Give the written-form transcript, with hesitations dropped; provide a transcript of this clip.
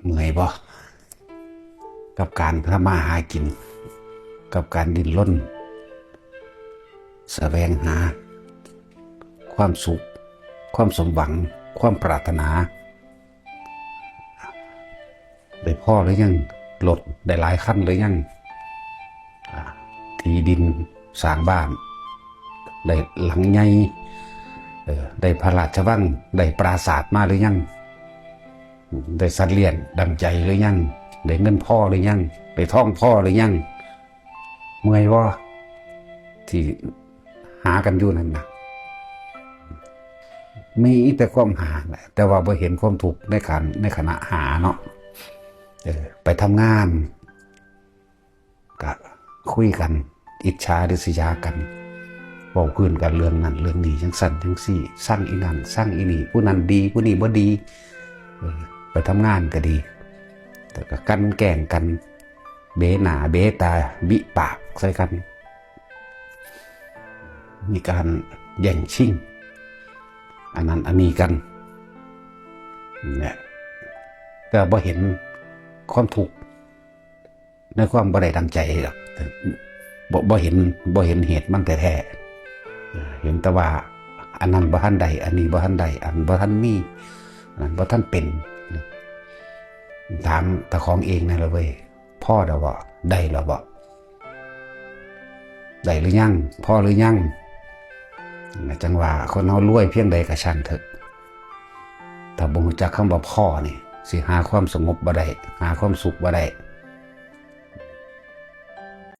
เมื่อยบ่กับการทำมาหากินกับการดิ้นรนแสวงหาความสุขความสมหวังความปรารถนาได้พ่อหรือยังรถได้หลายคันหรือยังที่ดินสร้างบ้านได้หลังใหญ่ได้พระราชวังได้ปราสาทมาหรือยังได้สัตว์เลี้ยงดังใจหรือยังได้เงินพ่อหรือยังได้ท่องพ่อหรือยังเมื่อยว่าที่หากันอยู่นั่นนะมีแต่ความหาแหละแต่ว่าบ่เห็นความทุกข์ในขณะหาเนาะไปทำงานก็คุยกันอิจฉาริษยากันบอกพื้นกันเรื่องนั้นเรื่องนี้จังสั่นจังสี่สร้างอีนั่นสร้างอีนี่ผู้นั้นดีผู้นี้บ่ดีไปทำงานก็ดีแต่ก็กันแกล้งกันเบหน้าเบตาบิปากใส่กันมีการแย่งชิงอันนั้นอันนี้กันเนี่ยก็บ่เห็นความทุกข์ในความบ่ได้ดังใจหรอกบ่เห็นเหตุมันแท้ๆเห็นแต่ว่าอันนั้นบ่ทันใดอันนี้บ่ทันใดอันบ่ทันมีอันนั้นบ่ทันเป็นถามตะของเองนั่นแหละเว้ยพ่อเดาบ่ได้หรอบ่ได้หรือยังพ่อหรือยังจังว่าคนเฮารวยเพียงใดก็ช่างเถอะถ้าบ่รู้จักคำว่าพ่อนี่สิหาความสงบบ่ได้หาความสุขบ่ได้